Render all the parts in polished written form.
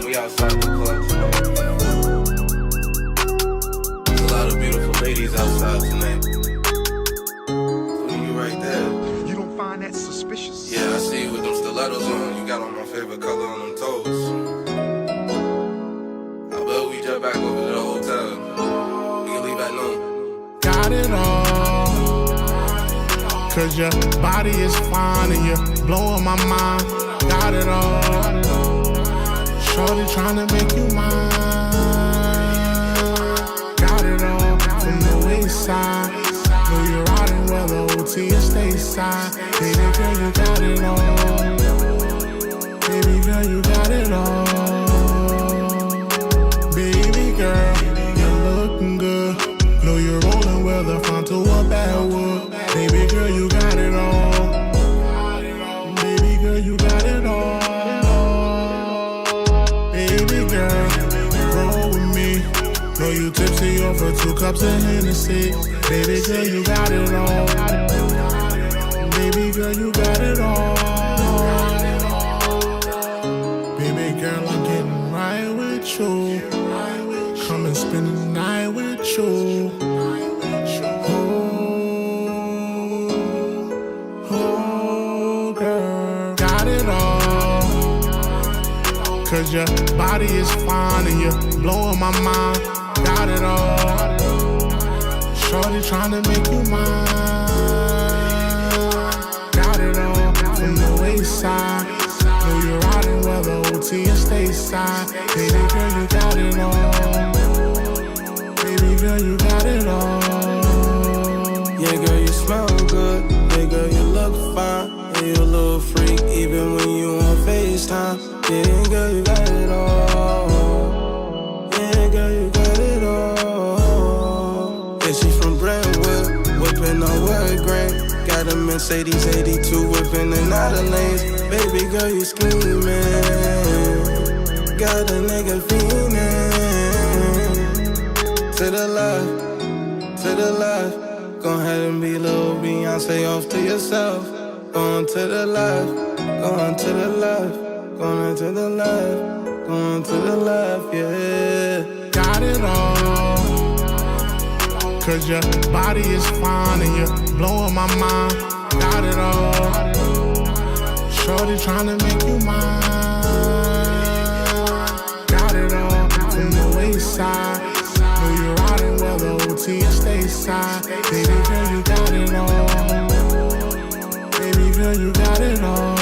We outside the club tonight. There's a lot of beautiful ladies outside tonight. So you right there. You don't find that suspicious? Yeah, I see you with them stilettos on. You got on my favorite color on them toes. I bet we jet back over to the hotel. We can leave at noon. Got it all, cause your body is fine and you're blowing my mind. Got it all, shorty tryna make you mine. Got it all, from the waist side. Know you're riding well, the OT and stateside. Baby girl, you got it all. Baby girl, you got it all. Baby girl, you're looking good. Know you're rolling well, the front to a backwood. Baby girl, you got it all. Baby girl, you got it all. Baby girl, roll with me. Know you tipsy off of 2 cups of Hennessy. Baby girl, you got it all. Baby girl, you got it all. Baby girl, I'm getting right with you. Come and spend the night with you. Oh, girl, got it all. Cause your body is fine and you're blowing my mind. Got it all. Shorty tryna make you mine. Got it all, from the waist side. Know you're riding well, the OT and stateside. Baby girl, you got it all. Baby girl, you got it all. Yeah, girl, you smell good. Yeah, girl, you look fine. Yeah, you a little freak, even when you on FaceTime. Yeah, girl, you got it all. Yeah, girl, you got it all. Yeah, she from Brentwood, whipping on wood grain. Got a Mercedes 82, whipping in out of lanes. Baby girl, you scheming. Got a nigga fiending. To the left, to the left. Go ahead and be little Beyonce off to yourself. Going to the left, going to the left. Going to the left, going to the left, yeah. Got it all, cause your body is fine and you're blowing my mind. Got it all, shorty tryna make you mine. Got it all, from the waist side. Know you're riding well, the OT and stateside. Baby girl, you got it all. Baby girl, you got it all.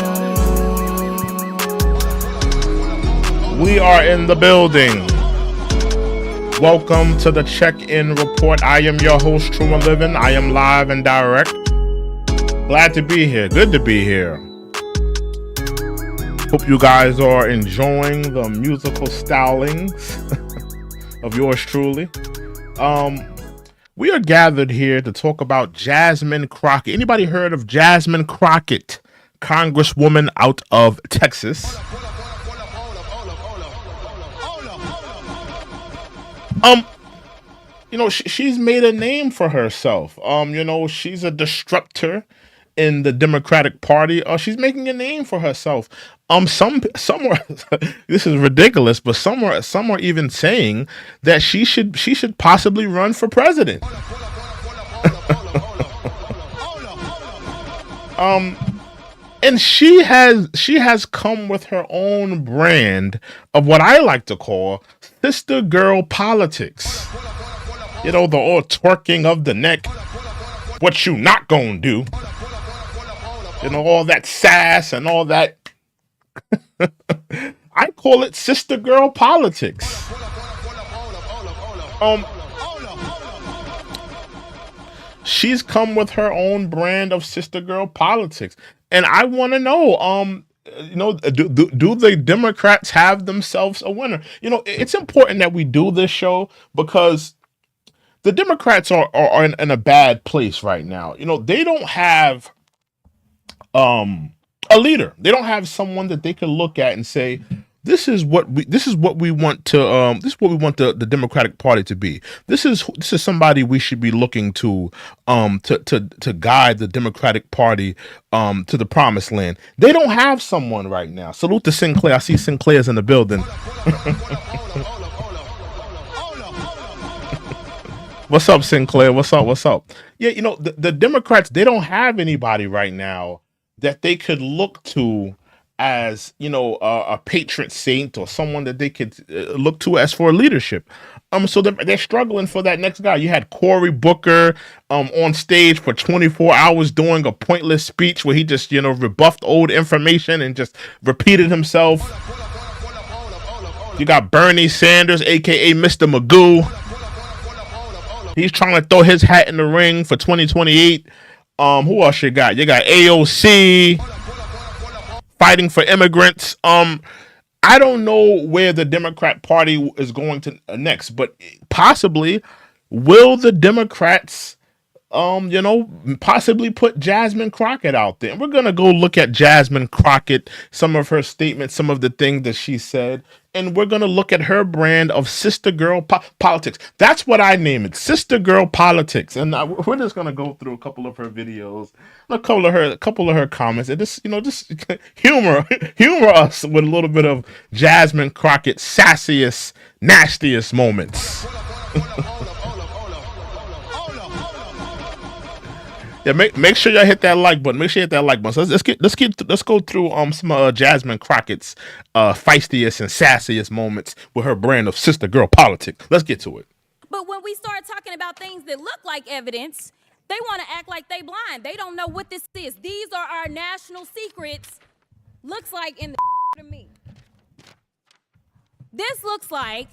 We are in the building. Welcome to the check-in report. I am your host, True and Livin. I am live and direct. Glad to be here. Good to be here. Hope you guys are enjoying the musical stylings of yours truly. We are gathered here to talk about Jasmine Crockett. Anybody heard of Jasmine Crockett, Congresswoman out of Texas? You know, she's made a name for herself. You know, she's a disruptor in the Democratic Party. She's making a name for herself. Some are this is ridiculous, but some are even saying that she should possibly run for president. And she has come with her own brand of what I like to call sister girl politics. You know, the old twerking of the neck. What you not gonna do? You know, all that sass and all that. I call it sister girl politics. She's come with her own brand of sister girl politics. And I want to know, you know, do the Democrats have themselves a winner? You know, it's important that we do this show because the Democrats are in a bad place right now. You know, they don't have a leader. They don't have someone that they can look at and say, this is what we want the Democratic Party to be. This is somebody we should be looking to guide the Democratic Party to the promised land. They don't have someone right now. Salute to Sinclair. I see Sinclair's in the building. What's up, Sinclair? What's up? Yeah, the Democrats, they don't have anybody right now that they could look to as, a patron saint or someone that they could look to as for leadership. So they're struggling for that next guy. You had Cory Booker on stage for 24 hours doing a pointless speech where he just, rebuffed old information and just repeated himself. You got Bernie Sanders, aka Mr. Magoo. He's trying to throw his hat in the ring for 2028. Who else you got? You got AOC fighting for immigrants. I don't know where the Democrat Party is going to next, but possibly will the Democrats possibly put Jasmine Crockett out there. And we're going to go look at Jasmine Crockett, some of her statements, some of the things that she said, and we're going to look at her brand of sister girl politics. That's what I name it, sister girl politics. And we're just going to go through a couple of her videos, a couple of her comments, and just humor us with a little bit of Jasmine Crockett's sassiest, nastiest moments. Yeah, make sure y'all hit that like button. So let's go through some Jasmine Crockett's feistiest and sassiest moments with her brand of sister girl politics. Let's get to it. But when we start talking about things that look like evidence, they want to act like they blind. They don't know what this is. These are our national secrets. Looks like in the to me. This looks like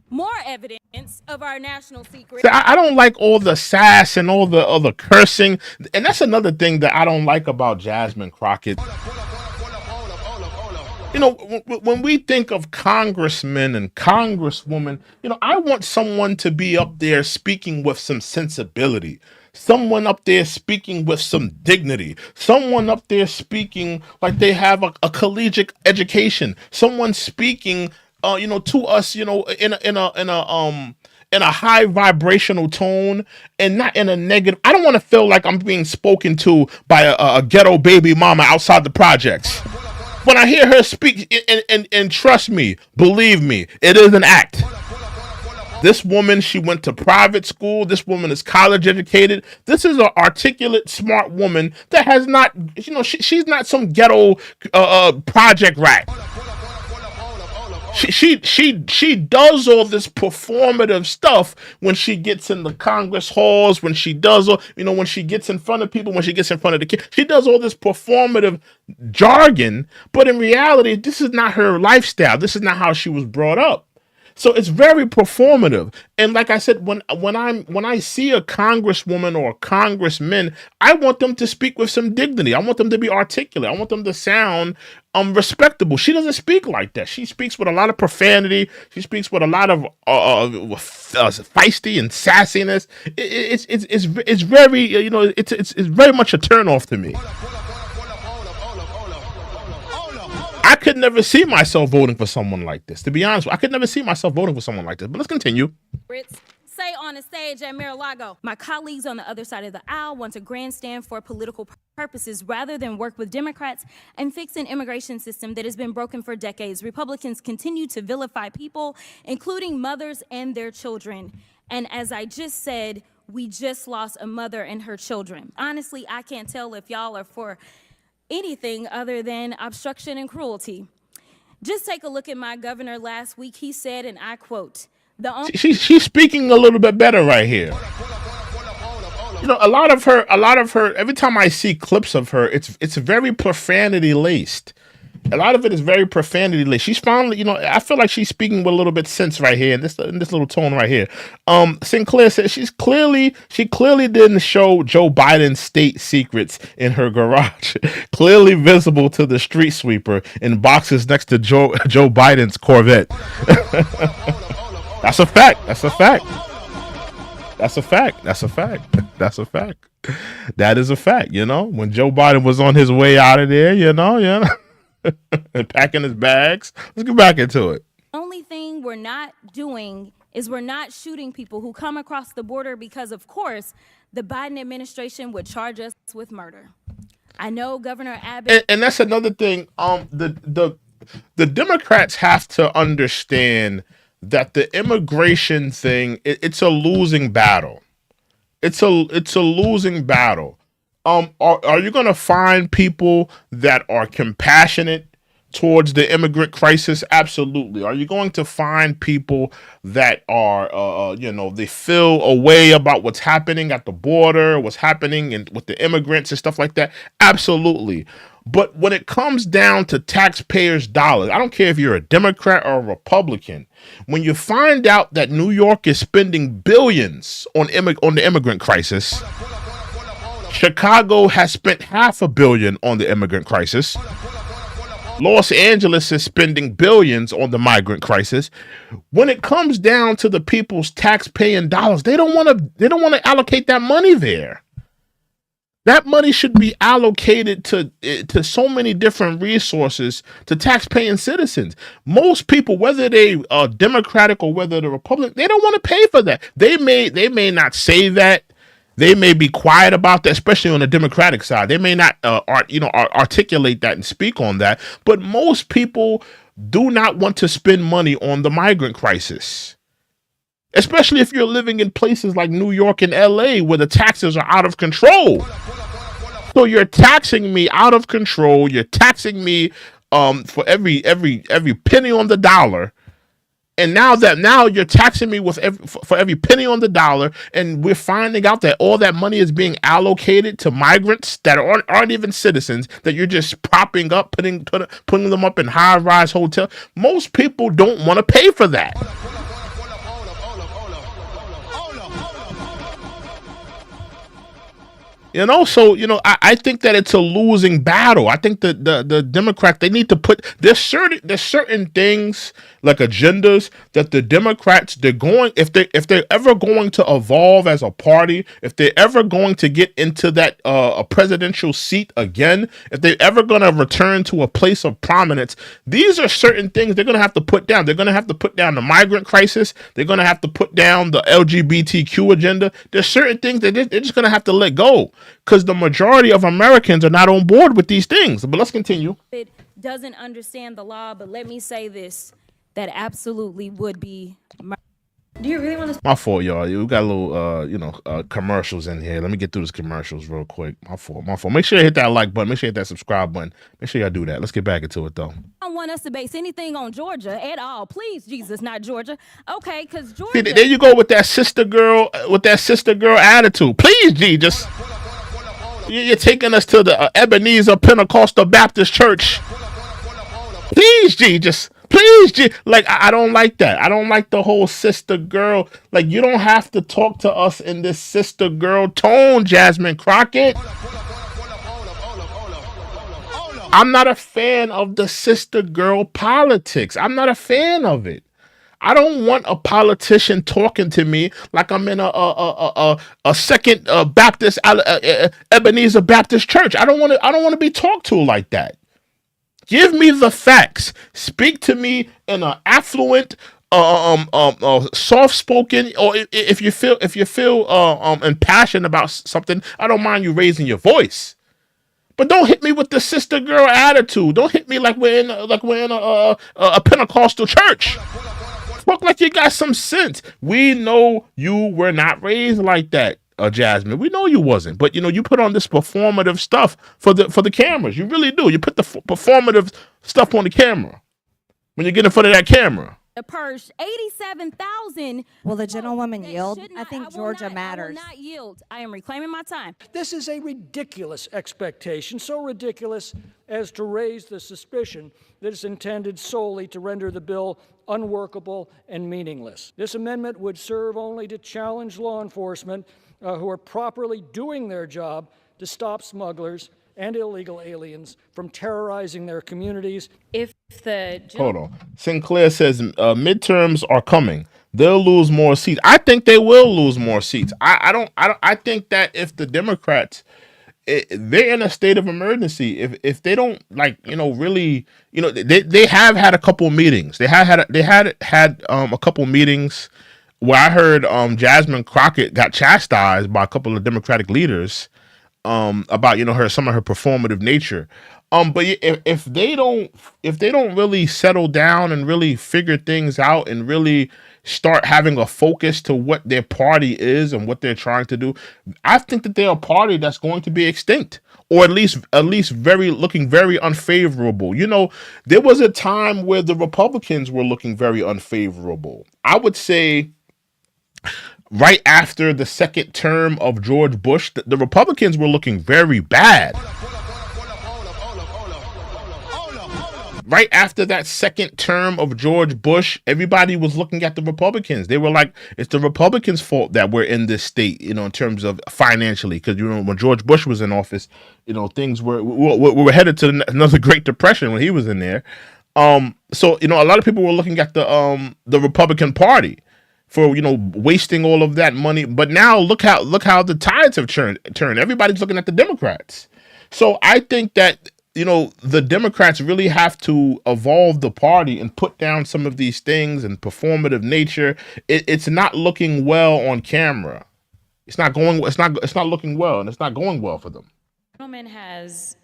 more evidence of our national secret. See, I don't like all the sass and all the other cursing. And that's another thing that I don't like about Jasmine Crockett. When we think of congressmen and congresswomen, I want someone to be up there speaking with some sensibility. Someone up there speaking with some dignity. Someone up there speaking like they have a collegiate education. Someone speaking to us, in a high vibrational tone and not in a negative. I don't want to feel like I'm being spoken to by a ghetto baby mama outside the projects. When I hear her speak, and trust me, believe me, it is an act. This woman, she went to private school. This woman is college educated. This is an articulate, smart woman that has not, she's not some ghetto project rat. She does all this performative stuff when she gets in the Congress halls, when she does, when she gets in front of people, when she gets in front of the kids. She does all this performative jargon, but in reality, this is not her lifestyle. This is not how she was brought up. So it's very performative. And like I said, when I see a congresswoman or a congressman, I want them to speak with some dignity. I want them to be articulate. I want them to sound respectable. She doesn't speak like that. She speaks with a lot of profanity. She speaks with a lot of feisty and sassiness. It's very it's very much a turnoff to me. I could never see myself voting for someone like this. To be honest, I could never see myself voting for someone like this. But let's continue. Say on a stage at Mar-a-Lago, my colleagues on the other side of the aisle want to grandstand for political purposes rather than work with Democrats and fix an immigration system that has been broken for decades. Republicans continue to vilify people, including mothers and their children. And as I just said, we just lost a mother and her children. Honestly, I can't tell if y'all are for anything other than obstruction and cruelty. Just take a look at my governor last week. He said, and I quote, she's speaking a little bit better right here. A lot of her, every time I see clips of her, it's very profanity laced. A lot of it is very profanity laced. She's finally, I feel like she's speaking with a little bit sense right here in this little tone right here. Sinclair says she clearly didn't show Joe Biden's state secrets in her garage. Clearly visible to the street sweeper in boxes next to Joe Biden's Corvette. That's a fact. That is a fact. When Joe Biden was on his way out of there, and packing his bags. Let's get back into it. Only thing we're not doing is we're not shooting people who come across the border because, of course, the Biden administration would charge us with murder. I know Governor Abbott. And that's another thing. The Democrats have to understand that the immigration thing, it's a losing battle. It's a losing battle. Are you going to find people that are compassionate towards the immigrant crisis? Absolutely. Are you going to find people that are, they feel a way about what's happening at the border, what's happening with the immigrants and stuff like that? Absolutely. But when it comes down to taxpayers' dollars, I don't care if you're a Democrat or a Republican, when you find out that New York is spending billions on the immigrant crisis, Chicago has spent $500 million on the immigrant crisis. Los Angeles is spending billions on the migrant crisis. When it comes down to the people's tax-paying dollars, they don't want to allocate that money there. That money should be allocated to so many different resources to tax-paying citizens. Most people, whether they are Democratic or whether they're Republican, they don't want to pay for that. They may not say that. They may be quiet about that, especially on the Democratic side. They may not, articulate that and speak on that. But most people do not want to spend money on the migrant crisis, especially if you're living in places like New York and LA where the taxes are out of control. So you're taxing me out of control. You're taxing me for every penny on the dollar. And now you're taxing me for every penny on the dollar, and we're finding out that all that money is being allocated to migrants that aren't even citizens, that you're just propping up, putting them up in high-rise hotels. Most people don't want to pay for that. I think that it's a losing battle. I think that the Democrats, they need to there's certain things like agendas that the Democrats, if they're ever going to evolve as a party, if they're ever going to get into that a presidential seat again, if they're ever going to return to a place of prominence, these are certain things they're going to have to put down. They're going to have to put down the migrant crisis. They're going to have to put down the LGBTQ agenda. There's certain things that they're just going to have to let go, because the majority of Americans are not on board with these things. But let's continue. It doesn't understand the law, but let me say this, that absolutely would be murder. Do you really want to? My fault, y'all. We got a little, commercials in here. Let me get through these commercials real quick. My fault. Make sure you hit that like button. Make sure you hit that subscribe button. Make sure y'all do that. Let's get back into it, though. I don't want us to base anything on Georgia at all. Please, Jesus, not Georgia. Okay, because Georgia. See, there you go with that sister girl attitude. Please, Jesus. You're taking us to the Ebenezer Pentecostal Baptist Church. Please, Jesus. Please, like, I don't like that. I don't like the whole sister girl. Like, you don't have to talk to us in this sister girl tone, Jasmine Crockett. I'm not a fan of the sister girl politics. I'm not a fan of it. I don't want a politician talking to me like I'm in a second Baptist Ebenezer Baptist Church. I don't want to be talked to like that. Give me the facts. Speak to me in an affluent, soft-spoken, or if you feel impassioned about something, I don't mind you raising your voice. But don't hit me with the sister girl attitude. Don't hit me like we're in a Pentecostal church. Look like you got some sense. We know you were not raised like that, Jasmine. We know you wasn't. But you put on this performative stuff for the cameras. You really do. You put the performative stuff on the camera when you get in front of that camera. Purged 87,000. Will the gentlewoman yield? I think Georgia matters. I will not yield. I am reclaiming my time. This is a ridiculous expectation, so ridiculous as to raise the suspicion that it's intended solely to render the bill unworkable and meaningless. This amendment would serve only to challenge law enforcement who are properly doing their job to stop smugglers and illegal aliens from terrorizing their communities. Hold on. Sinclair says midterms are coming. They'll lose more seats. I think they will lose more seats. I think that if the Democrats, they're in a state of emergency. If they don't really, they have had a couple of meetings. They had a couple of meetings where I heard Jasmine Crockett got chastised by a couple of Democratic leaders about some of her performative nature. But if they don't really settle down and really figure things out and really start having a focus to what their party is and what they're trying to do, I think that they're a party that's going to be extinct, or at least looking very unfavorable. There was a time where the Republicans were looking very unfavorable. I would say right after the second term of George Bush, the Republicans were looking very bad. Right after that second term of George Bush, everybody was looking at the Republicans. They were like, it's the Republicans' fault that we're in this state, in terms of financially. Because, when George Bush was in office, things we were headed to another Great Depression when he was in there. So, a lot of people were looking at the Republican Party for, wasting all of that money. But now look how the tides have turned. Everybody's looking at the Democrats. So I think that, the Democrats really have to evolve the party and put down some of these things and performative nature. It's not looking well on camera. It's not looking well, and it's not going well for them. Gentleman has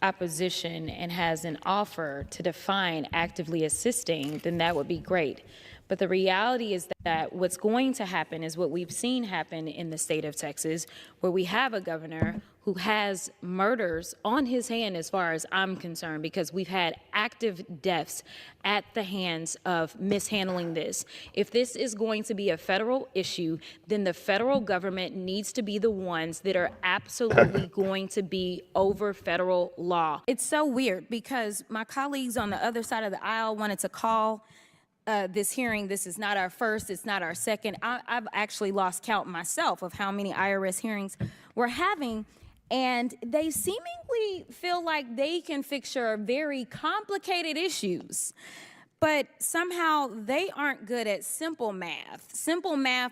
opposition and has an offer to define actively assisting, then that would be great. But the reality is that what's going to happen is what we've seen happen in the state of Texas, where we have a governor who has murders on his hand, as far as I'm concerned, because we've had active deaths at the hands of mishandling this. If this is going to be a federal issue, then the federal government needs to be the ones that are absolutely going to be over federal law. It's so weird because my colleagues on the other side of the aisle wanted to call this hearing, this is not our first, it's not our second. I've actually lost count myself of how many IRS hearings we're having, and they seemingly feel like they can fix your very complicated issues, but somehow they aren't good at simple math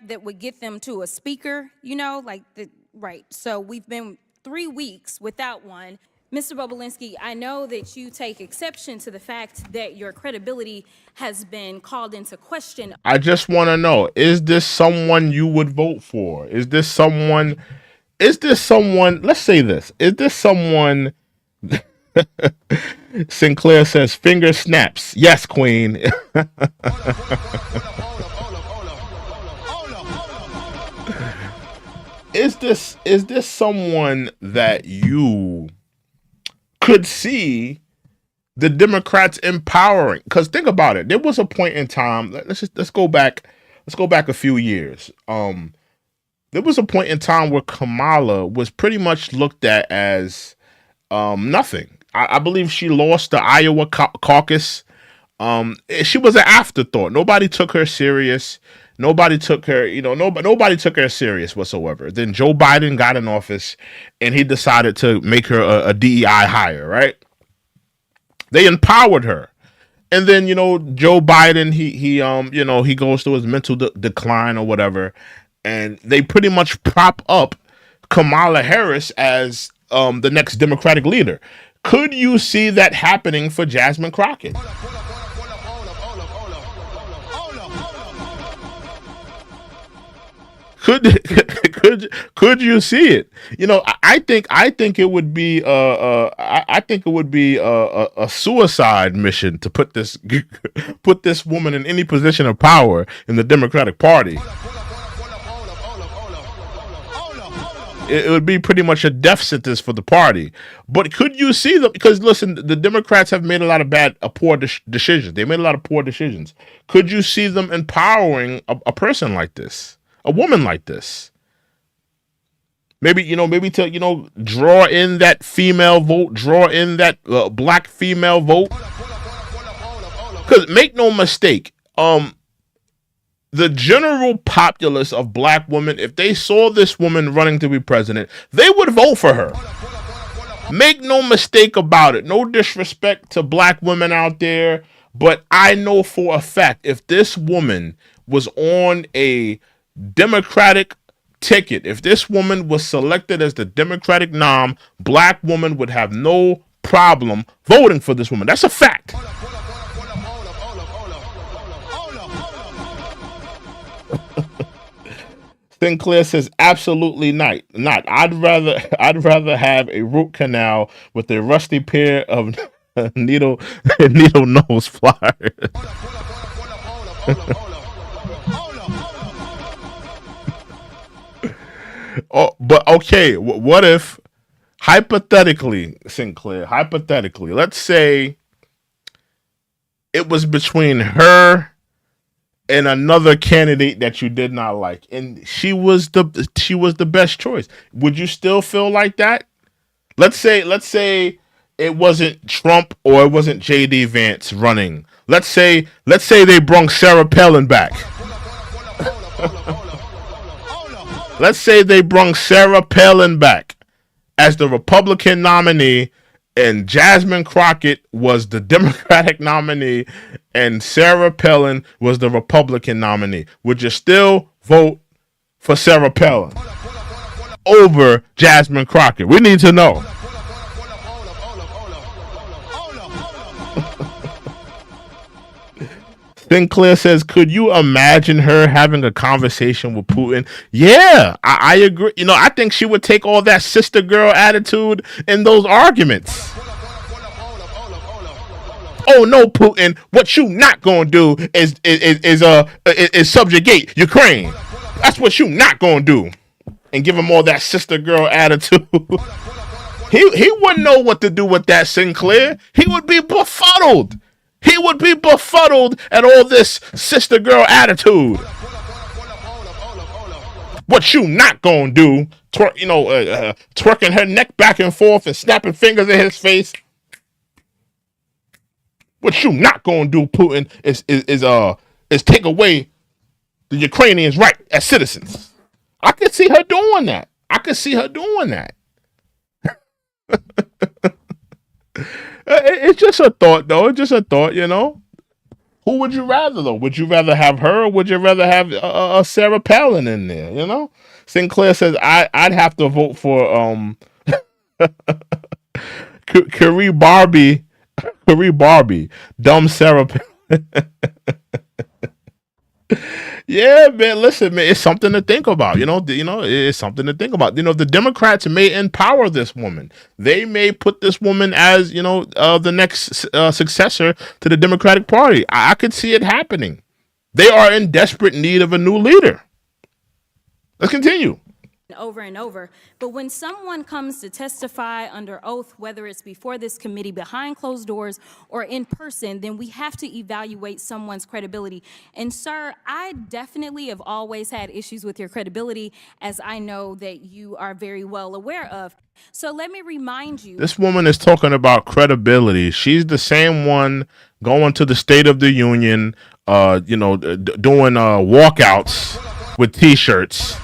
that would get them to a speaker, right. So we've been 3 weeks without one. Mr. Bobulinski, I know that you take exception to the fact that your credibility has been called into question. I just want to know, is this someone you would vote for? Is this someone, let's say this, is this someone, Sinclair says, finger snaps. Yes, Queen. Is this someone that you could see the Democrats empowering? Because think about it. There was a point in time. Let's go back a few years. There was a point in time where Kamala was pretty much looked at as nothing. I believe she lost the Iowa caucus. She was an afterthought. Nobody took her serious. Nobody took her, nobody took her serious whatsoever. Then Joe Biden got in office and he decided to make her a DEI hire, right? They empowered her. And then, Joe Biden, he goes through his mental decline or whatever. And they pretty much prop up Kamala Harris as the next Democratic leader. Could you see that happening for Jasmine Crockett? Could you see it? I think it would be a suicide mission to put this woman in any position of power in the Democratic Party. It would be pretty much a death sentence for the party. But could you see them? Because listen, the Democrats have made a lot of poor decisions. They made a lot of poor decisions. Could you see them empowering a person like this? A woman like this, maybe to draw in that female vote, draw in that black female vote. Because make no mistake, the general populace of black women, if they saw this woman running to be president, they would vote for her. Make no mistake about it. No disrespect to black women out there, but I know for a fact if this woman was on a Democratic ticket, if this woman was selected as the Democratic nom, black woman would have no problem voting for this woman. That's a fact. Sinclair says absolutely not. I'd rather have a root canal with a rusty pair of needle nose pliers. Oh, but okay, what if, hypothetically, Sinclair, let's say it was between her and another candidate that you did not like, and she was the best choice. Would you still feel like that? Let's say it wasn't Trump or it wasn't J.D. Vance running. Let's say they brung Sarah Palin back. Let's say they brung Sarah Palin back as the Republican nominee, and Jasmine Crockett was the Democratic nominee, and Sarah Palin was the Republican nominee. Would you still vote for Sarah Palin over Jasmine Crockett? We need to know. Sinclair says, could you imagine her having a conversation with Putin? Yeah, I agree. I think she would take all that sister girl attitude in those arguments. Oh no, Putin! What you not gonna do is subjugate Ukraine. That's what you not gonna do, and give him all that sister girl attitude. He wouldn't know what to do with that, Sinclair. He would be befuddled. He would be befuddled at all this sister girl attitude. What you not gonna do? Twerking her neck back and forth and snapping fingers in his face. What you not gonna do, Putin, is take away the Ukrainians' right as citizens. I could see her doing that. It's just a thought, though. It's just a thought, Who would you rather, though? Would you rather have her, or would you rather have Sarah Palin in there? Sinclair says I'd have to vote for Carrie Barbie, dumb Sarah Palin. Yeah, man. Listen, man, it's something to think about. It's something to think about. The Democrats may empower this woman. They may put this woman as the next successor to the Democratic Party. I could see it happening. They are in desperate need of a new leader. Let's continue. Over and over. But when someone comes to testify under oath, whether it's before this committee, behind closed doors, or in person, then we have to evaluate someone's credibility. And sir, I definitely have always had issues with your credibility, as I know that you are very well aware of. So let me remind you. This woman is talking about credibility. She's the same one going to the State of the Union, doing walkouts with T-shirts.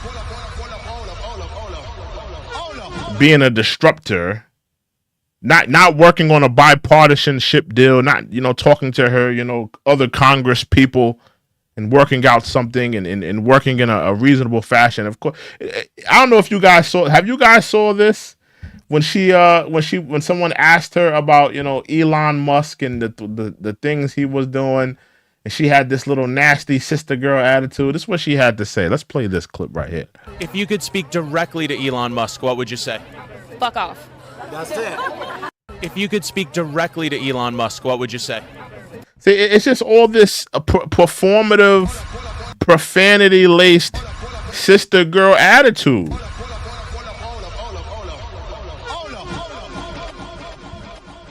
Being a disruptor, not working on a bipartisanship deal, not talking to her, other Congress people, and working out something and working in a reasonable fashion. Of course, I don't know if you guys saw. Have you guys saw this when someone asked her about Elon Musk and the things he was doing, and she had this little nasty sister girl attitude? This is what she had to say. Let's play this clip right here. If you could speak directly to Elon Musk, what would you say? Fuck off. That's it. If you could speak directly to Elon Musk, what would you say? See, it's just all this performative, profanity-laced sister girl attitude.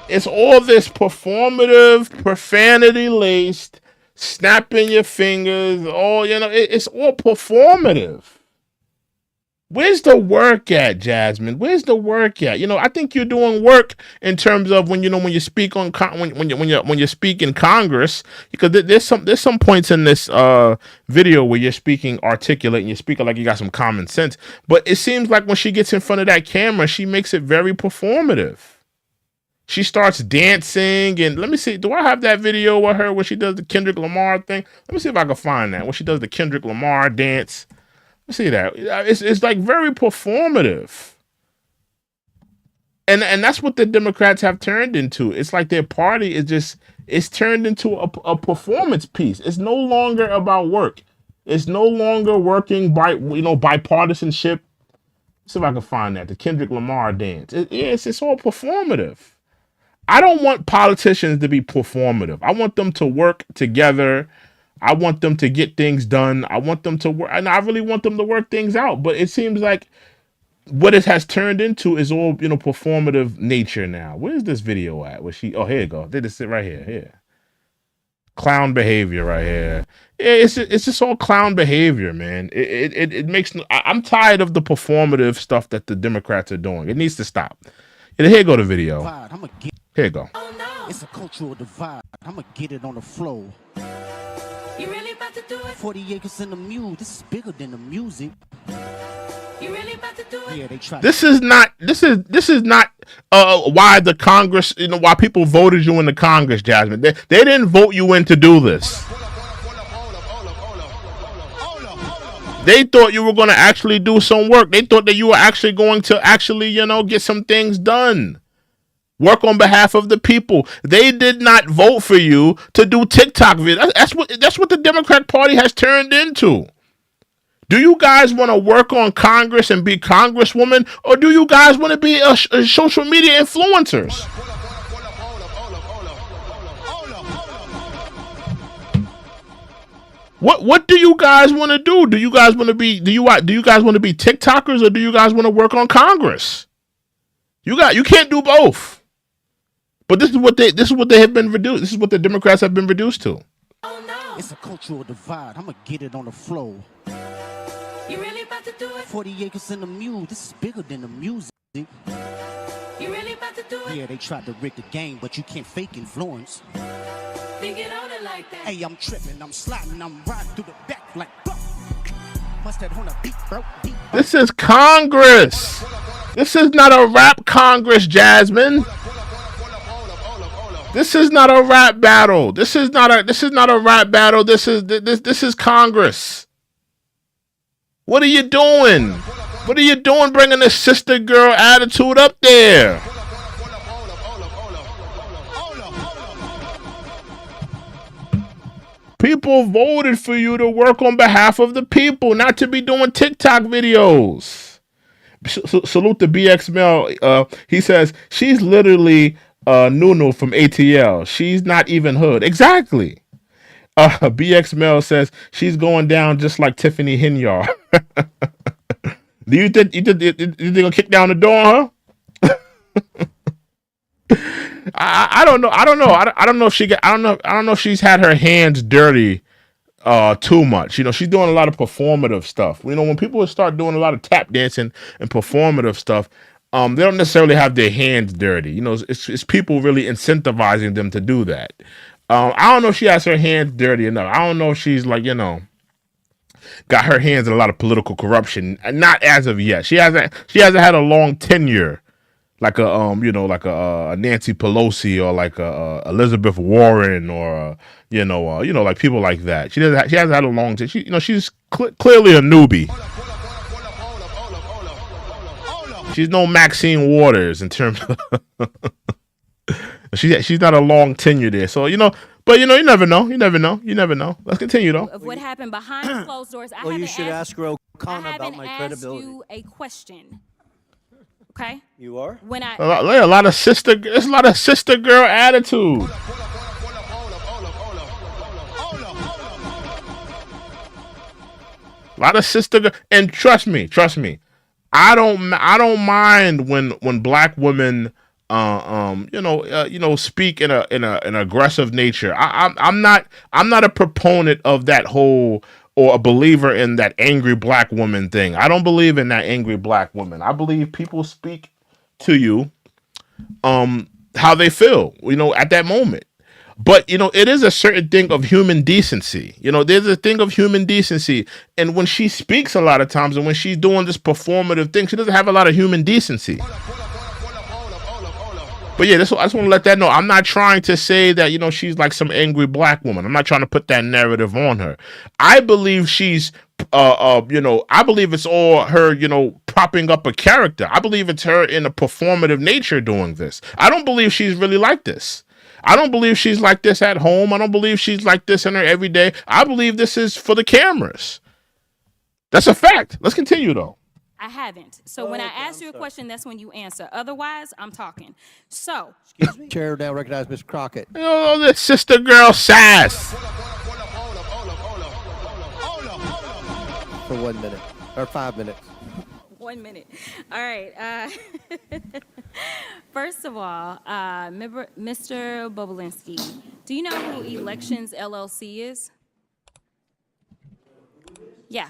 It's all this performative, profanity-laced, snapping your fingers, it's all performative. Where's the work at, Jasmine? Where's the work at? I think you're doing work in terms of when you speak on when you speak in Congress, because there's some points in this video where you're speaking articulate and you're speaking like you got some common sense. But it seems like when she gets in front of that camera, she makes it very performative. She starts dancing, and let me see. Do I have that video with her when she does the Kendrick Lamar thing? Let me see if I can find that when she does the Kendrick Lamar dance. See that? It's like very performative. And that's what the Democrats have turned into. It's like their party is just, it's turned into a performance piece. It's no longer about work. It's no longer working by, bipartisanship. See if I can find that. The Kendrick Lamar dance. It's all performative. I don't want politicians to be performative. I want them to work together. I want them to get things done. I want them to work, and I really want them to work things out. But it seems like what it has turned into is all, performative nature now. Where's this video at? Oh, here you go. They just sit right here. Here. Clown behavior right here. Yeah, it's just all clown behavior, man. It makes, I'm tired of the performative stuff that the Democrats are doing. It needs to stop. And here go the video. Here you go. Oh, no. It's a cultural divide. I'm gonna get it on the flow. You really about to do it? 40 acres in the mule. This is bigger than the music. You really about to do it? Yeah, they try. This is not why the Congress, why people voted you in the Congress, Jasmine. They didn't vote you in to do this. They thought you were going to actually do some work. They thought that you were actually going to get some things done. Work on behalf of the people. They did not vote for you to do TikTok videos. That's what the Democrat Party has turned into. Do you guys want to work on Congress and be congresswoman, or do you guys want to be a social media influencers? What do you guys want to do? Do you guys want to be do you guys want to be TikTokers, or do you guys want to work on Congress? You can't do both. But this is what they have been reduced. This is what the Democrats have been reduced to. Oh no. It's a cultural divide. I'm gonna get it on the flow. You really about to do it? 40 acres in the mule. This is bigger than the music. You really about to do it? Yeah, they tried to rig the game, but you can't fake influence. They get on it like that. Hey, I'm tripping, I'm sliding, I'm riding through the back like Must that on a beat, bro. This is Congress. This is not a rap Congress, Jasmine. This is not a rap battle. This is not a rap battle. This is Congress. What are you doing? What are you doing bringing this sister girl attitude up there? People voted for you to work on behalf of the people, not to be doing TikTok videos. Salute to BX Mel. He says, she's literally Nunu from ATL. She's not even hood. Exactly. BX Mel says she's going down just like Tiffany Hinyar. Do you think gonna kick down the door, huh? I don't know. I don't know if she's had her hands dirty too much. She's doing a lot of performative stuff. When people start doing a lot of tap dancing and performative stuff, they don't necessarily have their hands dirty. It's people really incentivizing them to do that. I don't know if she has her hands dirty enough. I don't know if she's got her hands in a lot of political corruption. Not as of yet. She hasn't had a long tenure like a Nancy Pelosi or like a Elizabeth Warren or like people like that. She hasn't had a long tenure. She's clearly a newbie. She's no Maxine Waters in terms of she's not a long tenure there. So, but you never know. You never know. Let's continue though. Of what happened behind closed doors. You should ask Ro Khanna about my credibility. You a question. Okay? You are? When I a lot of sister girl attitude. A lot of sister girl, and trust me. I don't mind when black women speak in an aggressive nature. I'm not a proponent of that whole, or a believer in that angry black woman thing. I don't believe in that angry black woman. I believe people speak to you how they feel, at that moment. But, it is a certain thing of human decency. There's a thing of human decency. And when she speaks a lot of times, and when she's doing this performative thing, she doesn't have a lot of human decency. But yeah, I just want to let that know. I'm not trying to say that, she's like some angry black woman. I'm not trying to put that narrative on her. I believe she's I believe it's all her, propping up a character. I believe it's her in a performative nature doing this. I don't believe she's really like this. I don't believe she's like this at home. I don't believe she's like this in her everyday. I believe this is for the cameras. That's a fact. Let's continue, though. I haven't. So when I ask you a question, that's when you answer. Otherwise, I'm talking. So. Excuse me? Chair now recognize Ms. Crockett. Oh, this sister girl sass. For 1 minute. Or 5 minutes. 1 minute. All right. First of all, Mr. Bobulinski, do you know who Elections LLC is? Yeah.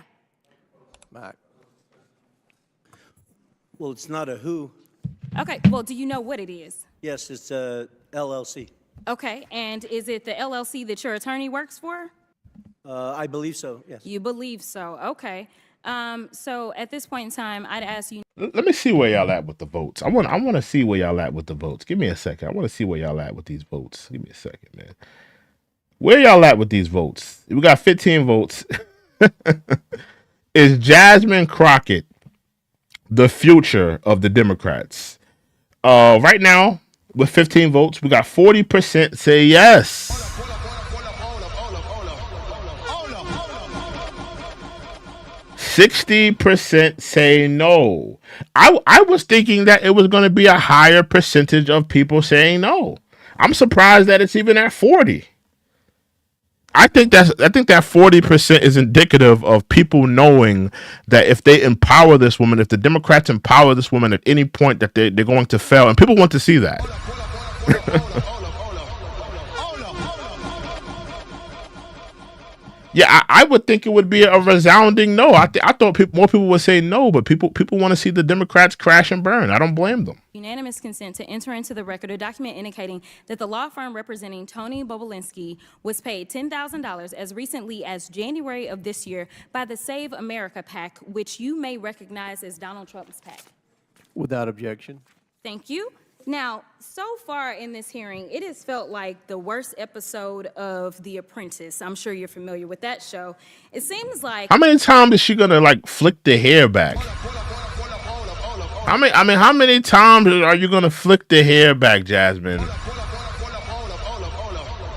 Mike. Well, it's not a who. Okay, well, do you know what it is? Yes, it's a LLC. Okay, and is it the LLC that your attorney works for? I believe so, yes. You believe so, okay. So at this point in time, I'd ask you. Let me see where y'all at with the votes. I want to see where y'all at with the votes. Give me a second. I want to see where y'all at with these votes. Give me a second, man. Where y'all at with these votes? We got 15 votes. Is Jasmine Crockett the future of the Democrats? Right now, with 15 votes, we got 40% say yes. 60% say no. I was thinking that it was going to be a higher percentage of people saying no. I'm surprised that it's even at 40. I think that 40% is indicative of people knowing that if they empower this woman, if the Democrats empower this woman at any point, that they're going to fail, and people want to see that. Yeah, I would think it would be a resounding no. I thought more people would say no, but people want to see the Democrats crash and burn. I don't blame them. Unanimous consent to enter into the record a document indicating that the law firm representing Tony Bobulinski was paid $10,000 as recently as January of this year by the Save America PAC, which you may recognize as Donald Trump's PAC. Without objection. Thank you. Now, so far in this hearing, it has felt like the worst episode of The Apprentice. I'm sure you're familiar with that show. It seems like... How many times is she gonna flick the hair back? How many times are you gonna flick the hair back, Jasmine?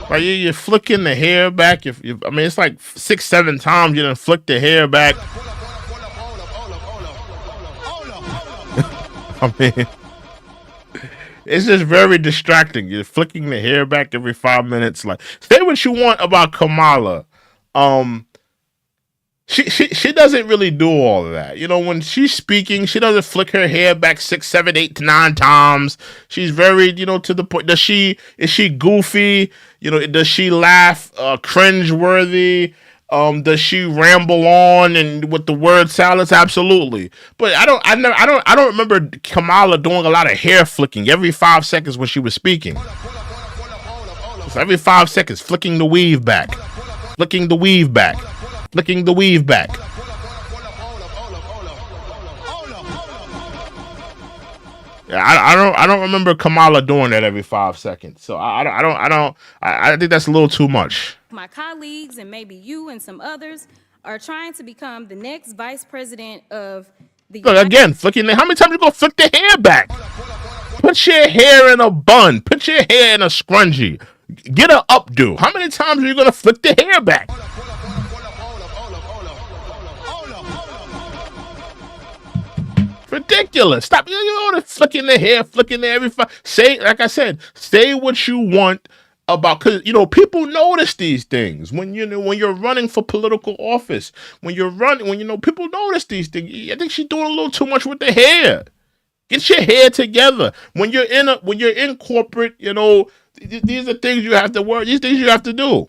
Like you're flicking the hair back. It's like 6-7 times you done flick the hair back. It's just very distracting. You're flicking the hair back every 5 minutes. Like, say what you want about Kamala. She doesn't really do all of that. When she's speaking, she doesn't flick her hair back 6, 7, 8, 9 times. She's very, to the point. Is she goofy? Does she laugh cringeworthy? Does she ramble on and with the word salads? Absolutely. But I don't remember Kamala doing a lot of hair flicking every 5 seconds when she was speaking. So every 5 seconds, flicking the weave back, flicking the weave back, flicking the weave back. Yeah, I don't remember Kamala doing that every 5 seconds. So I think that's a little too much. My colleagues and maybe you and some others are trying to become the next vice president of the... Look, again, flicking the... How many times you gonna flick the hair back? Put your hair in a bun. Put your hair in a scrunchie. Get an updo. How many times are you gonna flick the hair back? Ridiculous. Stop. You're flicking the hair, flicking the every... Say, like I said, say what you want about, because people notice these things when you're running for political office, people notice these things. I think she's doing a little too much with the hair. Get your hair together. When you're in corporate, these are things you have to work. These things you have to do.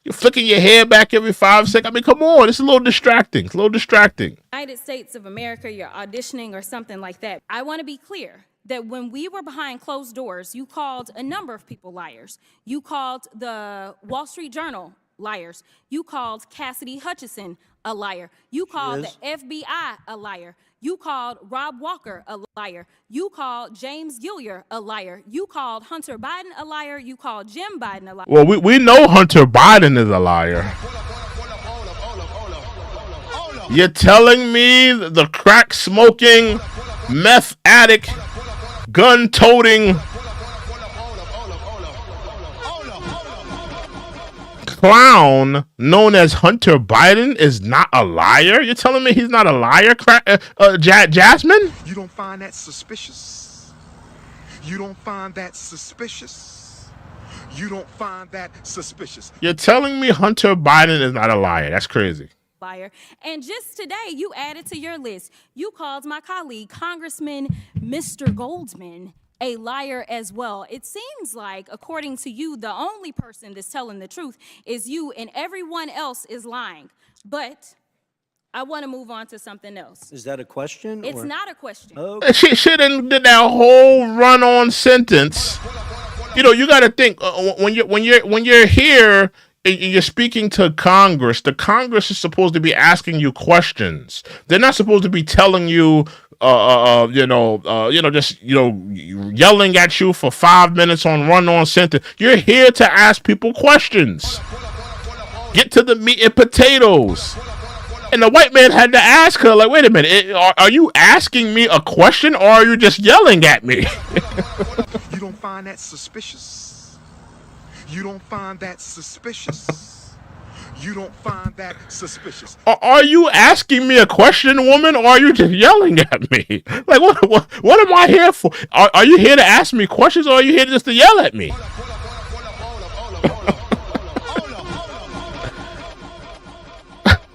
You're flicking your hair back every 5 seconds. Come on, it's a little distracting. It's a little distracting. United States of America, you're auditioning or something like that. I want to be clear that when we were behind closed doors, you called a number of people liars. You called the Wall Street Journal liars. You called Cassidy Hutchinson a liar. You called the FBI a liar. You called Rob Walker a liar. You called James Gilliar a liar. You called Hunter Biden a liar. You called Jim Biden a liar. Well, we know Hunter Biden is a liar. You're telling me the crack smoking, meth addict, gun toting clown known as Hunter Biden is not a liar? You're telling me he's not a liar, Jasmine? You don't find that suspicious? You don't find that suspicious? You don't find that suspicious? You're telling me Hunter Biden is not a liar? That's crazy. Liar. And just today, you added to your list. You called my colleague, Congressman Mr. Goldman, a liar as well. It seems like, according to you, the only person that's telling the truth is you, and everyone else is lying. But I want to move on to something else. Is that a question? It's not a question. Oh. She didn't did that whole run-on sentence. You know, you got to think when you're here. You're speaking to Congress. The Congress is supposed to be asking you questions. They're not supposed to be telling you, just yelling at you for 5 minutes on run-on sentence. You're here to ask people questions. Get to the meat and potatoes. And the white man had to ask her, like, wait a minute, are you asking me a question or are you just yelling at me? You don't find that suspicious? You don't find that suspicious? You don't find that suspicious? Are you asking me a question, woman, or are you just yelling at me? Like, what am I here for? Are you here to ask me questions, or are you here just to yell at me?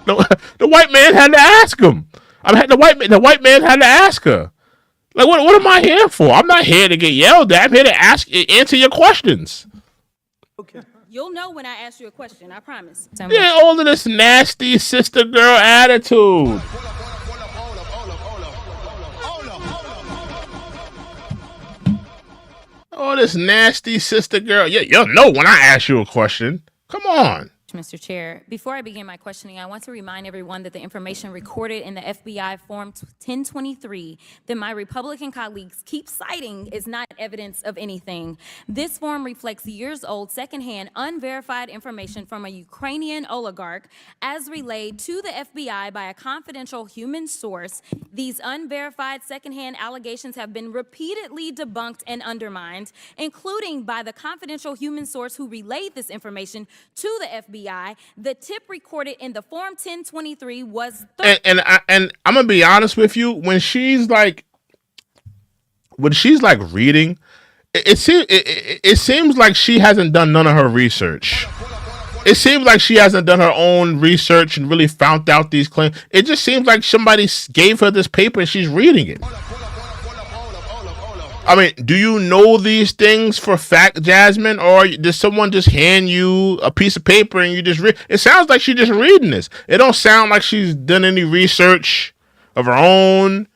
The white man had to ask him. The white man had to ask her. Like, what am I here for? I'm not here to get yelled at. I'm here to answer your questions. Okay. You'll know when I ask you a question, I promise. Yeah, all of this nasty sister girl attitude. All this nasty sister girl. Yeah, you'll know when I ask you a question. Come on. Mr. Chair, before I begin my questioning, I want to remind everyone that the information recorded in the FBI Form 1023 that my Republican colleagues keep citing is not evidence of anything. This form reflects years-old, secondhand, unverified information from a Ukrainian oligarch as relayed to the FBI by a confidential human source. These unverified secondhand allegations have been repeatedly debunked and undermined, including by the confidential human source who relayed this information to the FBI. The tip recorded in the Form 1023 was... And I'm going to be honest with you. When she's like reading, it seems like she hasn't done none of her research. It seems like she hasn't done her own research and really found out these claims. It just seems like somebody gave her this paper and she's reading it. I mean, do you know these things for fact, Jasmine, or did someone just hand you a piece of paper and you just read? It sounds like she's just reading this. It don't sound like she's done any research of her own.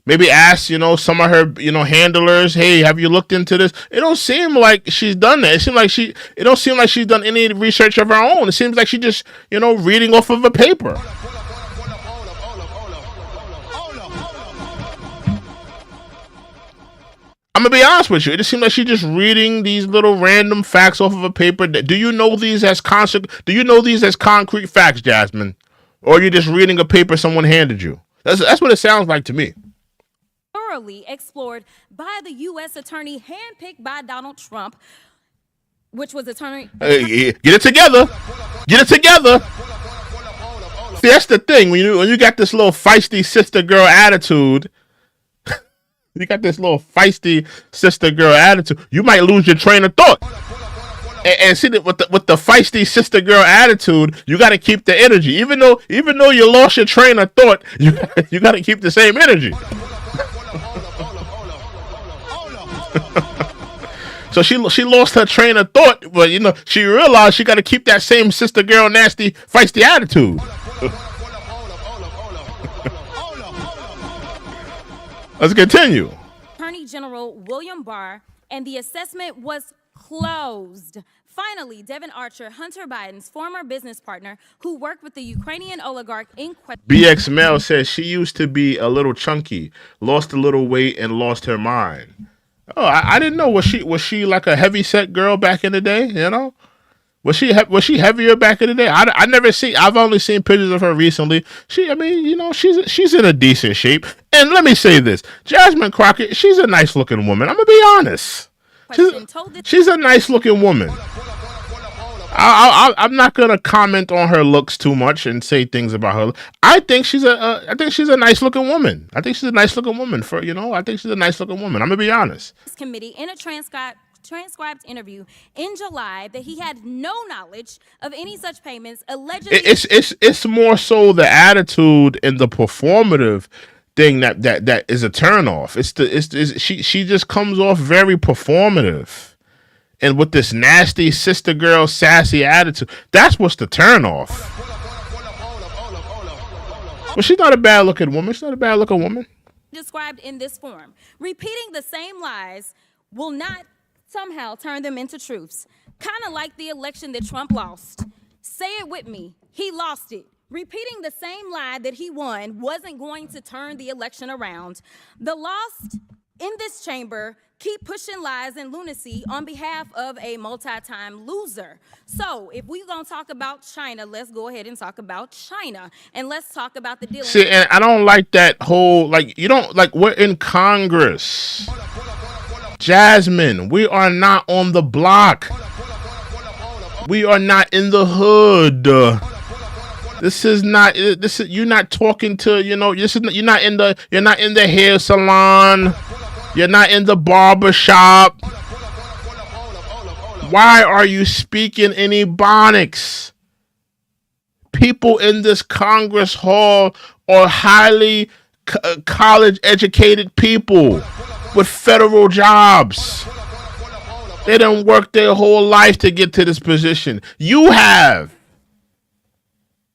Maybe ask, some of her, handlers, hey, have you looked into this? It don't seem like she's done that. It don't seem like she's done any research of her own. It seems like she just, reading off of a paper. I'm gonna be honest with you. It just seems like she's just reading these little random facts off of a paper. Do you know these as concrete facts, Jasmine, or are you just reading a paper someone handed you? That's what it sounds like to me. Thoroughly explored by the U.S. attorney handpicked by Donald Trump, which was attorney. Get it together. Get it together. See, that's the thing when you got this little feisty sister girl attitude. You got this little feisty sister girl attitude. You might lose your train of thought. And see that with the feisty sister girl attitude, you got to keep the energy. Even though you lost your train of thought, you got to keep the same energy. So she lost her train of thought, but she realized she got to keep that same sister girl nasty feisty attitude. Let's continue. Attorney General William Barr, and the assessment was closed. Finally, Devin Archer, Hunter Biden's former business partner, who worked with the Ukrainian oligarch in question. BX Mel says she used to be a little chunky, lost a little weight, and lost her mind. Oh, I didn't know. Was she like a heavy set girl back in the day? Was she heavier back in the day? I never see. I've only seen pictures of her recently. She's in a decent shape. And let me say this, Jasmine Crockett, she's a nice looking woman. I'm gonna be honest. She's a nice looking woman. I'm not gonna comment on her looks too much and say things about her. I think she's a nice looking woman. I think she's a nice looking woman. I think she's a nice looking woman. I'm gonna be honest. Committee in a transcribed interview in July that he had no knowledge of any such payments allegedly. It's more so the attitude and the performative thing that is a turnoff. She just comes off very performative, and with this nasty sister girl sassy attitude, that's what's the turnoff. Well, she's not a bad looking woman. Described in this form, repeating the same lies will not somehow turn them into truths. Kind of like the election that Trump lost. Say it with me. He lost it. Repeating the same lie that he won wasn't going to turn the election around. The lost in this chamber keep pushing lies and lunacy on behalf of a multi-time loser. So if we're going to talk about China, let's go ahead and talk about China. And let's talk about the deal. See, and I don't like that whole, we're in Congress. Jasmine, we are not on the block. We are not in the hood. You're not talking to, you're not in the hair salon. You're not in the barber shop. Why are you speaking in Ebonics? People in this Congress hall are highly college educated people with federal jobs. They done worked their whole life to get to this position. You have.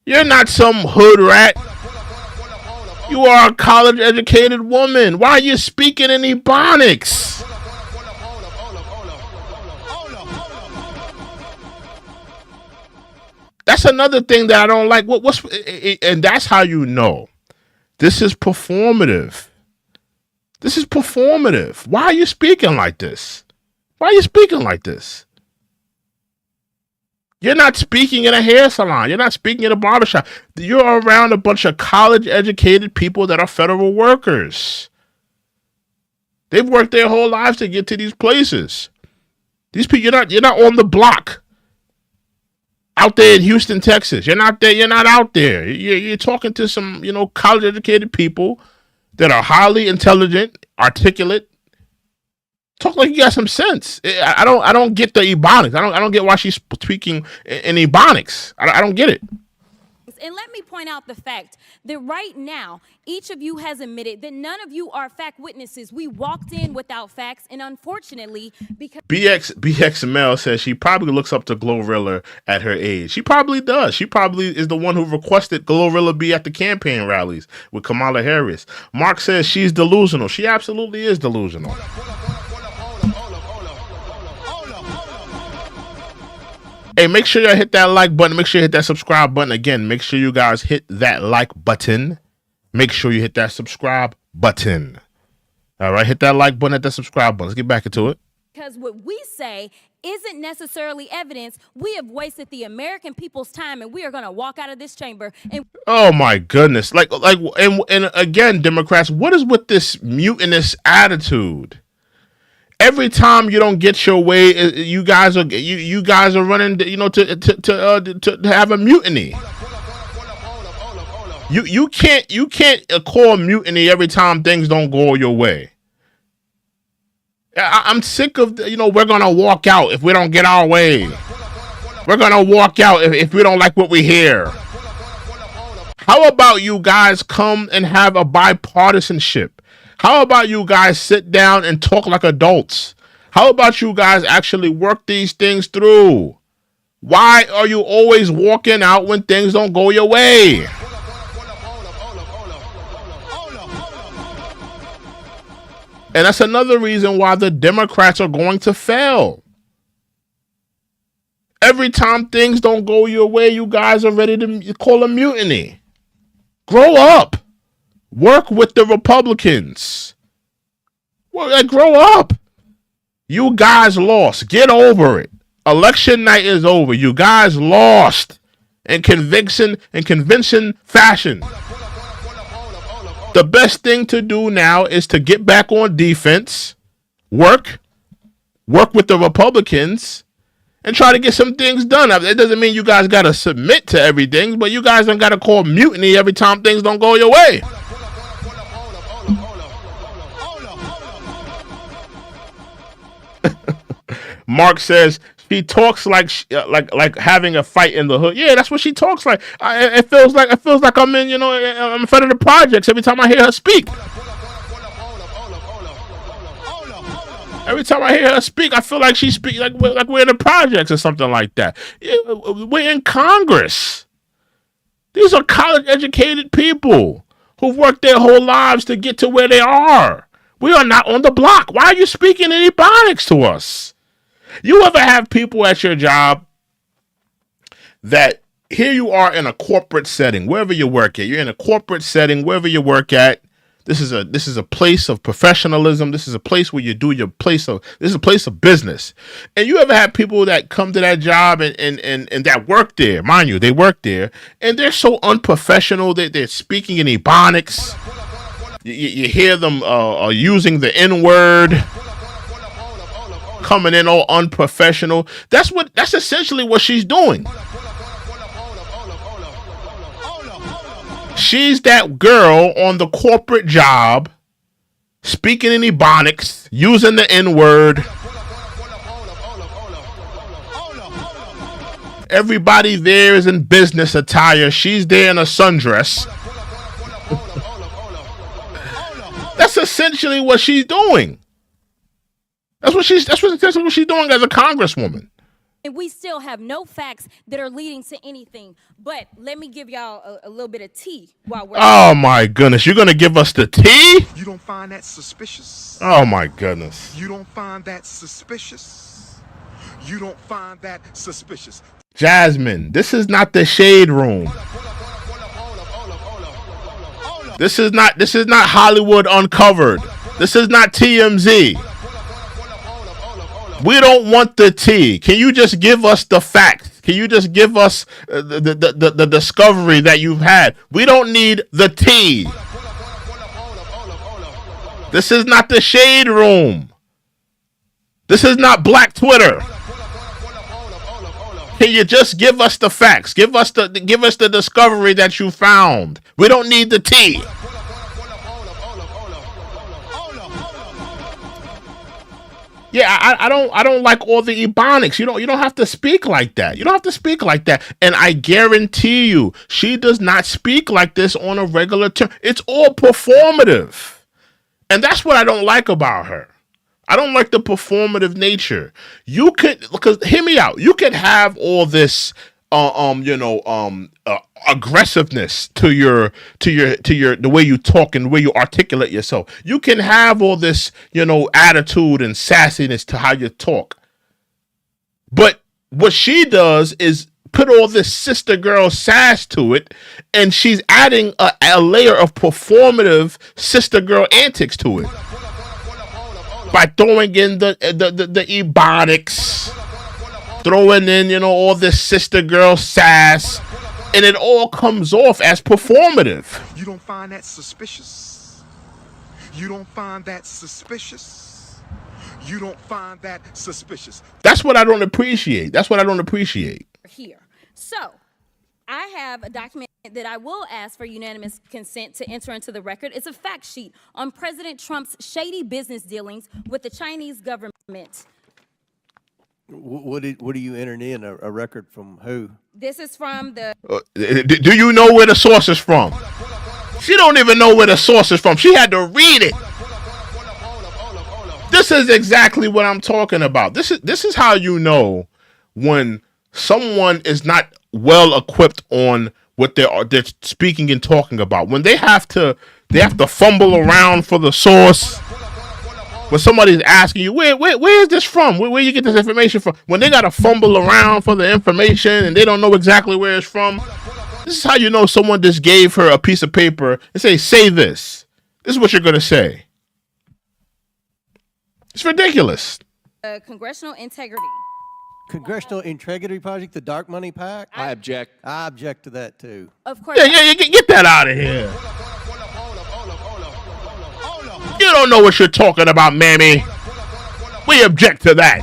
You're not some hood rat. You are a college educated woman. Why are you speaking in Ebonics? That's another thing that I don't like. And that's how you know. This is performative. This is performative. Why are you speaking like this? You're not speaking in a hair salon. You're not speaking in a barbershop. You're around a bunch of college-educated people that are federal workers. They've worked their whole lives to get to these places. These people, you're not on the block out there in Houston, Texas. You're not there. You're not out there. You're talking to some, college-educated people that are highly intelligent, articulate. Talk like you got some sense. I don't get the Ebonics. I don't get why she's speaking in Ebonics. I don't get it. And let me point out the fact that right now, each of you has admitted that none of you are fact witnesses. We walked in without facts, and unfortunately, because BXML says she probably looks up to Glorilla at her age. She probably does. She probably is the one who requested Glorilla be at the campaign rallies with Kamala Harris. Mark says she's delusional. She absolutely is delusional. Hey, make sure you hit that like button. Make sure you hit that subscribe button. Again, make sure you guys hit that like button. Make sure you hit that subscribe button. All right, hit that like button, hit that subscribe button. Let's get back into it. Because what we say isn't necessarily evidence. We have wasted the American people's time, and we are going to walk out of this chamber. And oh my goodness! And again, Democrats, what is with this mutinous attitude? Every time you don't get your way, you guys are running, to have a mutiny. You can't call mutiny every time things don't go your way. I'm sick of we're gonna walk out if we don't get our way. We're gonna walk out if we don't like what we hear. How about you guys come and have a bipartisanship? How about you guys sit down and talk like adults? How about you guys actually work these things through? Why are you always walking out when things don't go your way? And that's another reason why the Democrats are going to fail. Every time things don't go your way, you guys are ready to call a mutiny. Grow up. Work with the Republicans. Well, grow up. You guys lost. Get over it. Election night is over. You guys lost in convincing fashion. The best thing to do now is to get back on defense, work with the Republicans, and try to get some things done. It doesn't mean you guys got to submit to everything, but you guys don't got to call mutiny every time things don't go your way. Mark says she talks like having a fight in the hood. Yeah, that's what she talks like. It feels like I'm in, I'm in front of the projects every time I hear her speak. Every time I hear her speak, I feel like she speaks like we're in the projects or something like that. Yeah, we're in Congress. These are college-educated people who've worked their whole lives to get to where they are. We are not on the block. Why are you speaking in Ebonics to us? You ever have people at your job that here you are in a corporate setting, wherever you work at. You're in a corporate setting, wherever you work at. This is a place of professionalism. This is a place where you do this is a place of business. And you ever have people that come to that job and that work there, mind you, they work there, and they're so unprofessional that they're speaking in Ebonics. You hear them using the N-word, coming in all unprofessional. That's essentially what she's doing. She's that girl on the corporate job, speaking in Ebonics, using the N-word. Everybody there is in business attire. She's there in a sundress. That's essentially what she's doing. That's essentially what she's doing as a congresswoman. And we still have no facts that are leading to anything. But let me give y'all a little bit of tea while we're... Oh, my goodness. You're going to give us the tea? You don't find that suspicious? Oh, my goodness. You don't find that suspicious? You don't find that suspicious? Jasmine, this is not the shade room. This is not Hollywood Uncovered. This is not TMZ. We don't want the tea. Can you just give us the facts? Can you just give us the discovery that you've had? We don't need the tea. This is not the shade room. This is not Black Twitter. Can you just give us the facts? Give us the discovery that you found. We don't need the tea. Yeah, I don't like all the Ebonics. You don't have to speak like that. You don't have to speak like that. And I guarantee you, she does not speak like this on a regular term. It's all performative. And that's what I don't like about her. I don't like the performative nature. You could, because hear me out. You could have all this aggressiveness to your the way you talk and the way you articulate yourself. You can have all this, attitude and sassiness to how you talk. But what she does is put all this sister girl sass to it, and she's adding a layer of performative sister girl antics to it by throwing in the Ebonics, throwing in, all this sister girl sass, and it all comes off as performative. You don't find that suspicious? You don't find that suspicious? You don't find that suspicious? That's what I don't appreciate. Here. So, I have a document that I will ask for unanimous consent to enter into the record. It's a fact sheet on President Trump's shady business dealings with the Chinese government. What are you entering in? A record from who? This is from the... do you know where the source is from? She don't even know where the source is from. She had to read it. This is exactly what I'm talking about. This is how you know when someone is not well equipped on what they're speaking and talking about. When they have to fumble around for the source. When somebody's asking you, where is this from? Where you get this information from? When they got to fumble around for the information and they don't know exactly where it's from. This is how you know someone just gave her a piece of paper and say this. This is what you're going to say. It's ridiculous. Congressional integrity. Congressional Integrity Project, the dark money pack? I object. I object to that too. Of course. Yeah, get that out of here. You don't know what you're talking about, mammy. We object to that.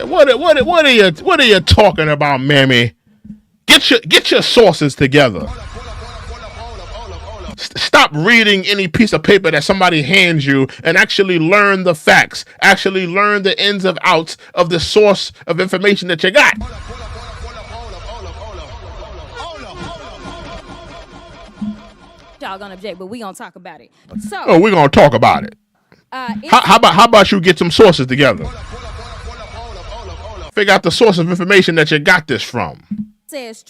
What are you talking about, mammy? Get your sources together. Stop reading any piece of paper that somebody hands you and actually learn the facts. Actually learn the ins and outs of the source of information that you got. Y'all gonna object, but we gonna talk about it. So, we're gonna talk about it. How about you get some sources together? Figure out the source of information that you got this from. Says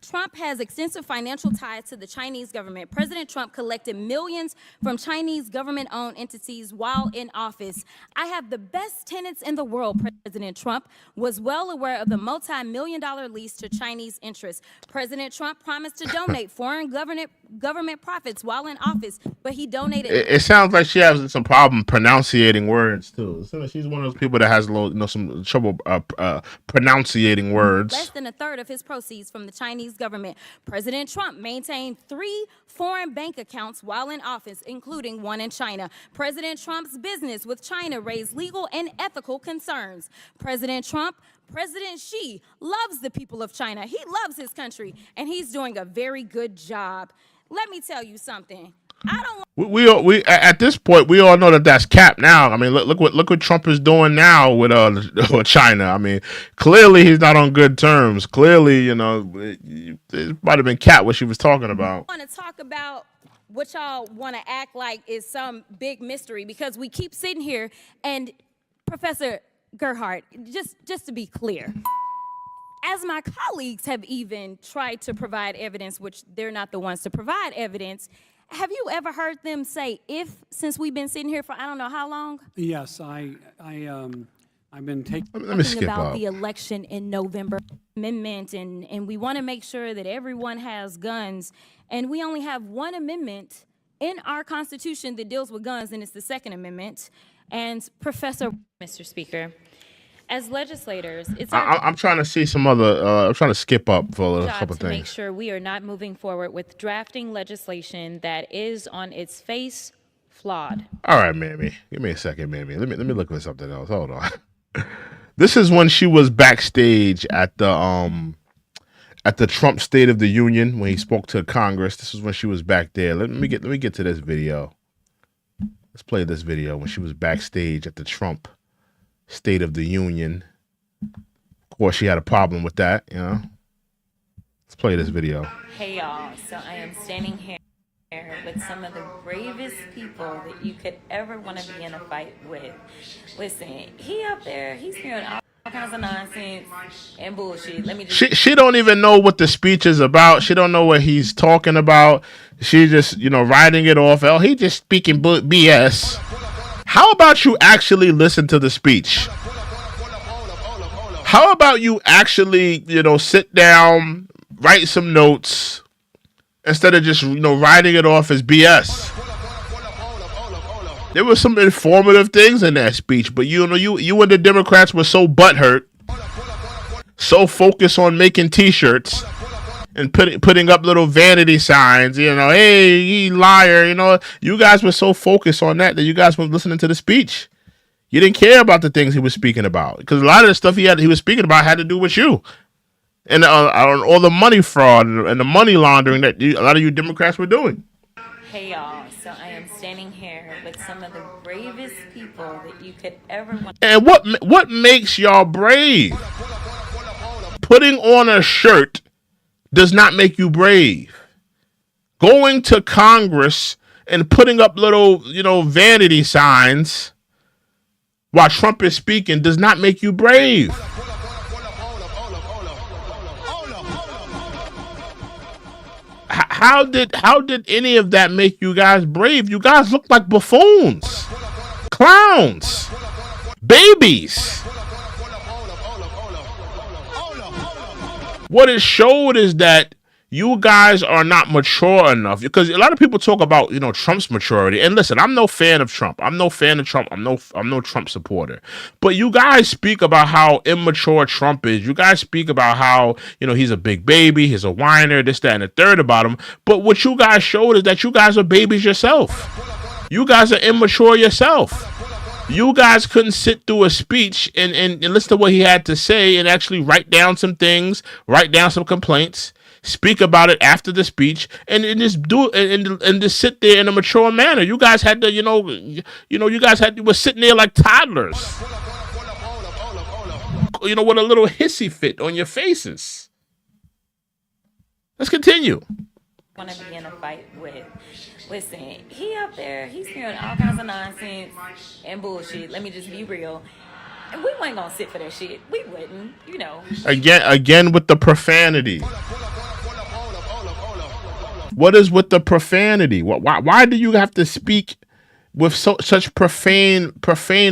Trump has extensive financial ties to the Chinese government. President Trump collected millions from Chinese government-owned entities while in office. I have the best tenants in the world, President Trump was well aware of the multi-million-dollar lease to Chinese interests. President Trump promised to donate foreign government profits while in office, but he donated... It sounds like she has some problem pronunciating words, too. She's one of those people that has some trouble pronunciating words. Less than a third of his proceeds from the Chinese government. President Trump maintained 3 foreign bank accounts while in office, including one in China. President Trump's business with China raised legal and ethical concerns. President Xi loves the people of China. He loves his country, and he's doing a very good job. Let me tell you something. We at this point we all know that that's cap now. I mean, look what Trump is doing now with China. I mean, clearly he's not on good terms. Clearly, it might have been cap what she was talking about. I want to talk about what y'all want to act like is some big mystery, because we keep sitting here and Professor Gerhardt, just to be clear, as my colleagues have even tried to provide evidence, which they're not the ones to provide evidence. Have you ever heard them say since we've been sitting here for I don't know how long? Yes, I've been taking. Let me skip about up. the election in November amendment, and we want to make sure that everyone has guns, and we only have one amendment in our Constitution that deals with guns, and it's the Second Amendment. And Professor, Mr. Speaker, as legislators, it's I'm trying to see some other. I'm trying to skip up for a job couple to make things. sure we are not moving forward with drafting legislation that is on its face flawed. All right, mammy. Give me a second, mammy. Let me look at something else. Hold on. This is when she was backstage at the Trump State of the Union when he spoke to Congress. This is when she was back there. Let me get to this video. Let's play this video when she was backstage at the Trump State of the Union. Of course, she had a problem with that, Let's play this video. Hey y'all, so I am standing here with some of the bravest people that you could ever want to be in a fight with. Listen, he up there, he's hearing all kinds of nonsense and bullshit. Let me just... She don't even know what the speech is about. She don't know what he's talking about. She just, writing it off. Oh, he just speaking BS. How about you actually listen to the speech? How about you actually, sit down, write some notes, instead of just, writing it off as BS? There were some informative things in that speech, but you and the Democrats were so butthurt, so focused on making T-shirts and putting up little vanity signs, hey, he liar, you guys were so focused on that you guys weren't listening to the speech. You didn't care about the things he was speaking about, because a lot of the stuff he was speaking about had to do with you and all the money fraud and the money laundering that a lot of you Democrats were doing. Hey y'all, so I am standing here with some of the bravest people that you could ever want. And what makes y'all brave? Putting on a shirt does not make you brave. Going to Congress and putting up little, vanity signs while Trump is speaking does not make you brave. How did any of that make you guys brave? You guys look like buffoons, clowns, babies. What it showed is that you guys are not mature enough, because a lot of people talk about, Trump's maturity. And listen, I'm no fan of Trump. I'm no Trump supporter. But you guys speak about how immature Trump is. You guys speak about how, he's a big baby, he's a whiner, this, that, and the third about him. But what you guys showed is that you guys are babies yourself. You guys are immature yourself. You guys couldn't sit through a speech and listen to what he had to say and actually write down some things, write down some complaints, speak about it after the speech, and just do it and just sit there in a mature manner. You guys had to, you were sitting there like toddlers, with a little hissy fit on your faces. Let's continue. Want to be in a fight with? Listen, he up there, he's hearing all kinds of nonsense and bullshit. Let me just be real. And we weren't gonna sit for that shit. We wouldn't, Again with the profanity. What is with the profanity? Why do you have to speak with such profane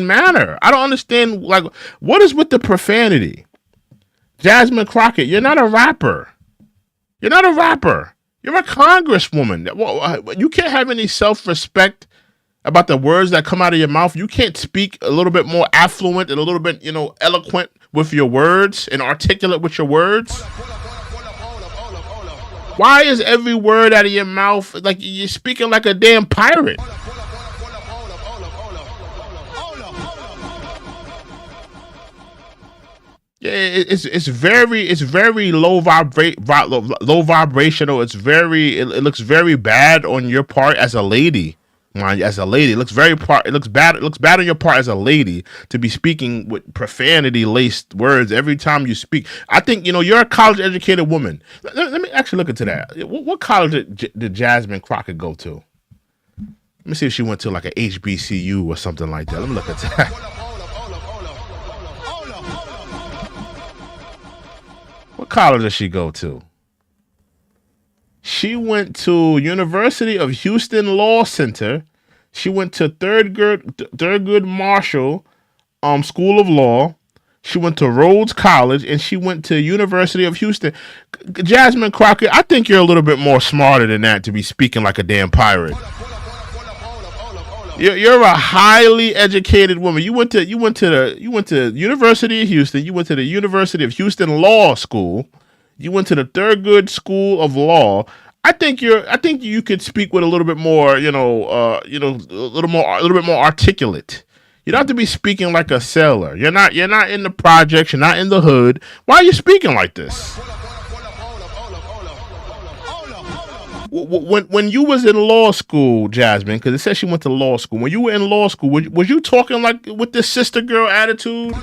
manner? I don't understand. Like, what is with the profanity? Jasmine Crockett, you're not a rapper. You're not a rapper. You're a congresswoman. You can't have any self-respect about the words that come out of your mouth. You can't speak a little bit more affluent and a little bit, eloquent with your words and articulate with your words. Why is every word out of your mouth like you're speaking like a damn pirate? Yeah, it's very low vibrational. It looks very bad on your part as a lady. As a lady, it looks bad. It looks bad on your part as a lady to be speaking with profanity laced words every time you speak. I think you're a college educated woman. Let me actually look into that. What college did Jasmine Crockett go to? Let me see if she went to like a HBCU or something like that. Let me look at that. What college did she go to? She went to University of Houston Law Center. She went to Thurgood Marshall School of Law. She went to Rhodes College, and she went to University of Houston. Jasmine Crockett, I think you're a little bit more smarter than that to be speaking like a damn pirate. You're a highly educated woman. You went to University of Houston. You went to the University of Houston Law School. You went to the Thurgood School of Law. I think you could speak with a little bit more, a little bit more articulate. You don't have to be speaking like a sailor. You're not in the projects. You're not in the hood. Why are you speaking like this? When you was in law school, Jasmine, because it says she went to law school. When you were in law school, was you talking like with this sister girl attitude?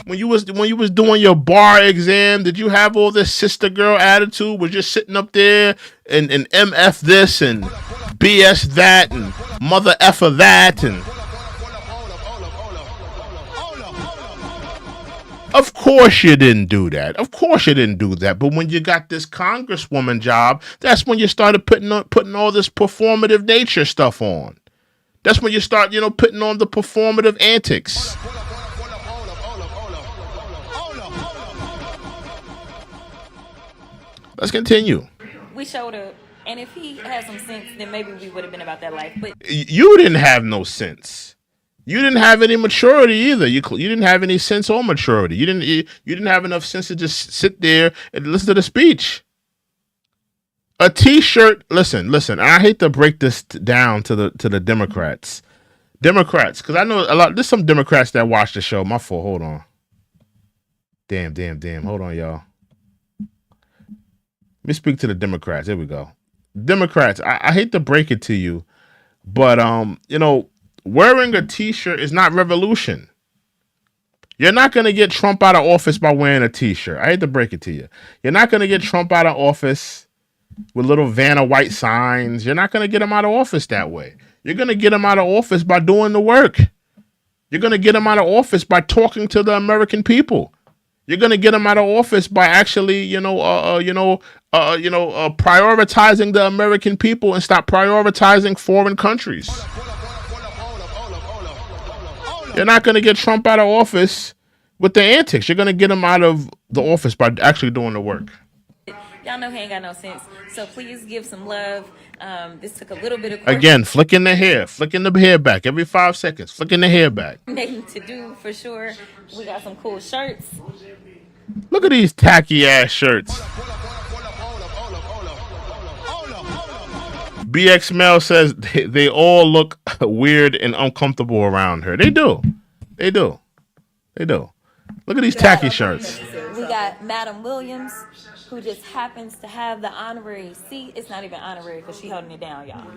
When you was doing your bar exam, did you have all this sister girl attitude? Was you sitting up there and MF this and BS that and mother effer that and? Of course you didn't do that. But when you got this congresswoman job, that's when you started putting all this performative nature stuff on. That's when you start, putting on the performative antics. Let's continue. We showed up, and if he had some sense, then maybe we would have been about that life. But you didn't have no sense. You didn't have any maturity either. You didn't have any sense or maturity. You didn't have enough sense to just sit there and listen to the speech. A T-shirt. Listen. I hate to break this down to the Democrats, because I know a lot. There's some Democrats that watch the show. My fault. Hold on. Damn. Hold on, y'all. Let me speak to the Democrats. There we go. Democrats. I hate to break it to you, but wearing a T-shirt is not revolution. You're not going to get Trump out of office by wearing a T-shirt. I hate to break it to you. You're not going to get Trump out of office with little Vanna White signs. You're not going to get him out of office that way. You're going to get him out of office by doing the work. You're going to get him out of office by talking to the American people. You're going to get him out of office by actually, prioritizing the American people and stop prioritizing foreign countries. You're not going to get Trump out of office with the antics. You're going to get him out of the office by actually doing the work. Y'all know he ain't got no sense. So please give some love. This took a little bit of Again, flicking the hair back every 5 seconds, flicking the hair back. coordinating to do for sure. We got some cool shirts. Look at these tacky ass shirts. BX Mel says they all look weird and uncomfortable around her. They do. Look at these tacky shirts. We got Madam Williams, who just happens to have the honorary seat. It's not even honorary because she's holding it down, y'all.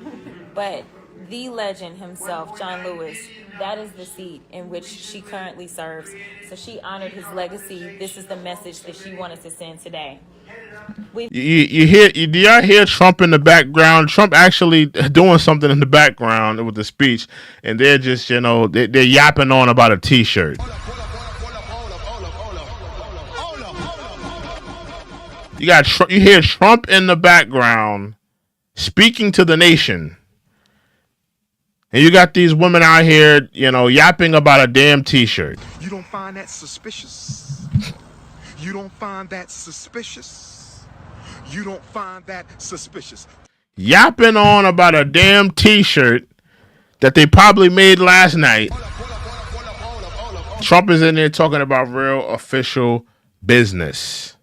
But the legend himself, John Lewis, that is the seat in which she currently serves. So she honored his legacy. This is the message that she wanted to send today. Do y'all hear Trump in the background? Trump actually doing something in the background with the speech, and they're just, they're yapping on about a t-shirt. You hear Trump in the background speaking to the nation. And you got these women out here, yapping about a damn t-shirt. You don't find that suspicious? You don't find that suspicious? You don't find that suspicious? Yapping on about a damn t-shirt that they probably made last night. Trump is in there talking about real official business.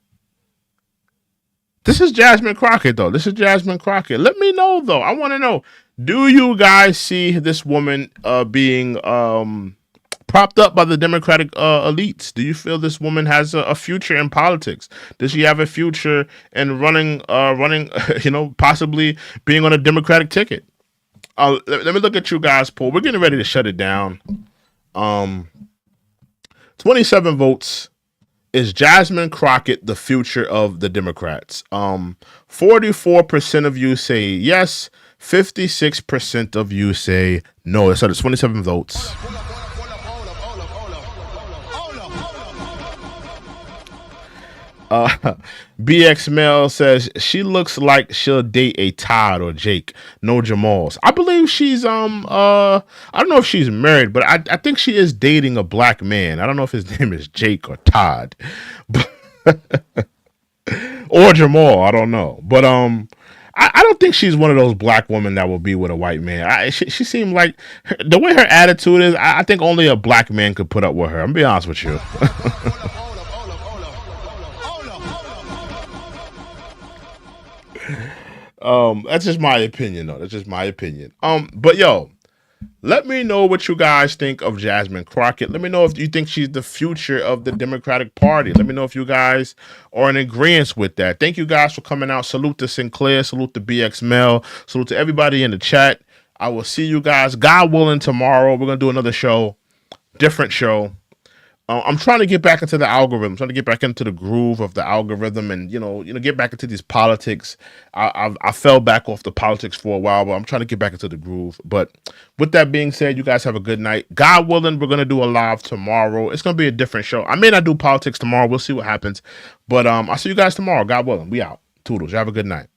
This is Jasmine Crockett, though. Let me know, though. I want to know. Do you guys see this woman being propped up by the Democratic elites? Do you feel this woman has a future in politics? Does she have a future in running, possibly being on a Democratic ticket? Let me look at you guys' poll. We're getting ready to shut it down. 27 votes. Is Jasmine Crockett the future of the Democrats? 44% of you say yes. 56% of you say no. So there's 27 votes. BX Mel says she looks like she'll date a Todd or Jake, no Jamals. I believe she's I don't know if she's married, but I think she is dating a black man. I don't know if his name is Jake or Todd, or Jamal. I don't know, but I don't think she's one of those black women that will be with a white man. She seemed like the way her attitude is. I think only a black man could put up with her. I'm gonna be honest with you. That's just my opinion, though. But yo, let me know what you guys think of Jasmine Crockett. Let me know if you think she's the future of the Democratic Party. Let me know if you guys are in agreement with that. Thank you guys for coming out. Salute to Sinclair. Salute to BX Mel. Salute to everybody in the chat. I will see you guys, God willing, tomorrow. We're gonna do another show, different show. I'm trying to get back into the algorithm, trying to get back into the groove of the algorithm, and get back into these politics. I fell back off the politics for a while, but I'm trying to get back into the groove. But with that being said, you guys have a good night. God willing, we're gonna do a live tomorrow. It's gonna be a different show. I may not do politics tomorrow. We'll see what happens. But I'll see you guys tomorrow. God willing. We out. Toodles. You have a good night.